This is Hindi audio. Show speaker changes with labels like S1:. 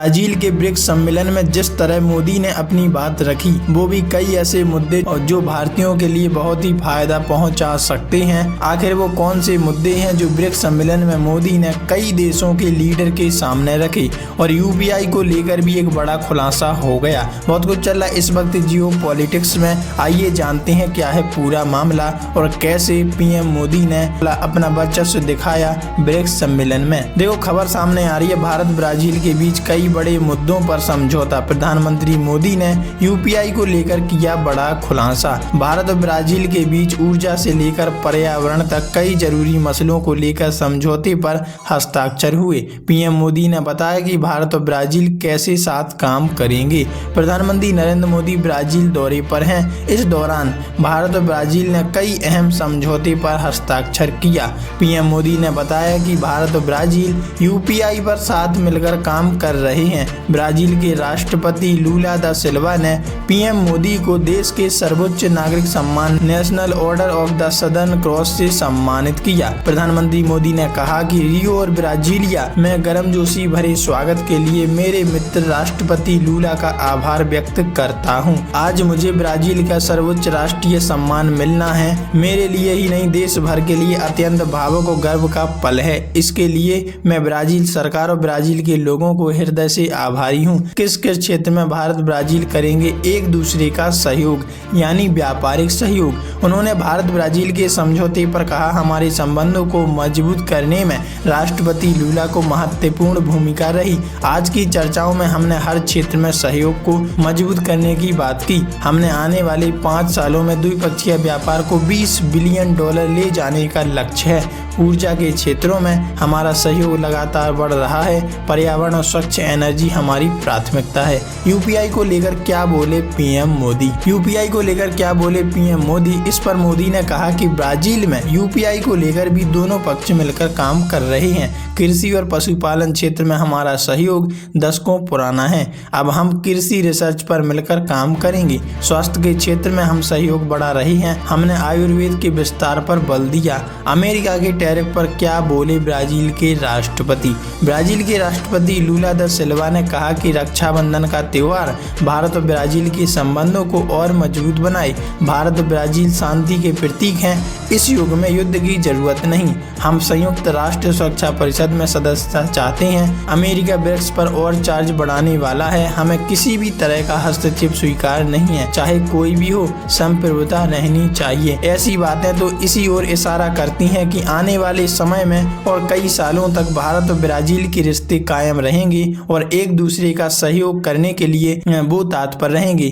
S1: ब्राजील के ब्रिक्स सम्मेलन में जिस तरह मोदी ने अपनी बात रखी, वो भी कई ऐसे मुद्दे जो भारतीयों के लिए बहुत ही फायदा पहुंचा सकते हैं। आखिर वो कौन से मुद्दे हैं जो ब्रिक्स सम्मेलन में मोदी ने कई देशों के लीडर के सामने रखे और यूपीआई को लेकर भी एक बड़ा खुलासा हो गया। बहुत कुछ चल रहा है इस वक्त जियो पॉलिटिक्स में। आइए जानते हैं क्या है पूरा मामला और कैसे पीएम मोदी ने अपना वर्चस्व दिखाया ब्रिक्स सम्मेलन में। देखो, खबर सामने आ रही है, भारत ब्राजील के बीच कई बड़े मुद्दों पर समझौता। प्रधानमंत्री मोदी ने यूपीआई को लेकर किया बड़ा खुलासा। भारत और ब्राजील के बीच ऊर्जा से लेकर पर्यावरण तक कई जरूरी मसलों को लेकर समझौते पर हस्ताक्षर हुए। पीएम मोदी ने बताया कि भारत और ब्राजील कैसे साथ काम करेंगे। प्रधानमंत्री नरेंद्र मोदी ब्राजील दौरे पर हैं। इस दौरान भारत और ब्राजील ने कई अहम समझौते पर हस्ताक्षर किया। पीएम मोदी ने बताया कि भारत और ब्राजील यूपीआई पर साथ मिलकर काम कर रहे हैं। ब्राजील के राष्ट्रपति लूला दा सिल्वा ने पीएम मोदी को देश के सर्वोच्च नागरिक सम्मान national order of the southern cross से सम्मानित किया। प्रधानमंत्री मोदी ने कहा कि रियो और ब्राजीलिया में गर्मजोशी भरे स्वागत के लिए मेरे मित्र राष्ट्रपति लूला का आभार व्यक्त करता हूं। आज मुझे ब्राजील का सर्वोच्च राष्ट्रीय सम्मान मिलना है मेरे लिए ही नहीं, देश भर के लिए अत्यंत भावुक और गर्व का पल है। इसके लिए मैं ब्राजील सरकार और ब्राजील के लोगों को हृदय से आभारी हूँ। किस किस क्षेत्र में भारत ब्राजील करेंगे एक दूसरे का सहयोग, यानी व्यापारिक सहयोग। उन्होंने भारत ब्राजील के समझौते पर कहा, हमारे संबंधों को मजबूत करने में राष्ट्रपति लूला को महत्वपूर्ण भूमिका रही। आज की चर्चाओं में हमने हर क्षेत्र में सहयोग को मजबूत करने की बात की। हमने आने वाले 5 सालों में द्विपक्षीय व्यापार को $20 बिलियन ले जाने का लक्ष्य है। ऊर्जा के क्षेत्रों में हमारा सहयोग लगातार बढ़ रहा है। पर्यावरण और स्वच्छ एनर्जी हमारी प्राथमिकता है। यूपीआई को लेकर क्या बोले पीएम मोदी? यूपीआई को लेकर क्या बोले पीएम मोदी? इस पर मोदी ने कहा कि ब्राजील में यूपीआई को लेकर भी दोनों पक्ष मिलकर काम कर रहे हैं। कृषि और पशुपालन क्षेत्र में हमारा सहयोग दशकों पुराना है। अब हम कृषि रिसर्च पर मिलकर काम करेंगे। स्वास्थ्य के क्षेत्र में हम सहयोग बढ़ा रहे हैं। हमने आयुर्वेद के विस्तार पर बल दिया। अमेरिका के टैरिफ पर क्या बोले ब्राजील के राष्ट्रपति? ब्राजील के राष्ट्रपति लूला दा सिल्वा ने कहा कि रक्षाबंधन का त्योहार भारत और ब्राजील के संबंधों को और मजबूत बनाए। भारत और ब्राजील शांति के प्रतीक हैं। इस युग में युद्ध की जरूरत नहीं। हम संयुक्त राष्ट्र सुरक्षा परिषद में सदस्यता चाहते हैं। अमेरिका ब्रिक्स पर और चार्ज बढ़ाने वाला है। हमें किसी भी तरह का हस्तक्षेप स्वीकार नहीं है, चाहे कोई भी हो। संप्रभुता रहनी चाहिए। ऐसी बातें तो इसी ओर इशारा करती हैं कि आने वाले समय में और कई सालों तक भारत और ब्राजील के रिश्ते कायम रहेंगे और एक दूसरे का सहयोग करने के लिए वो तत्पर रहेंगे।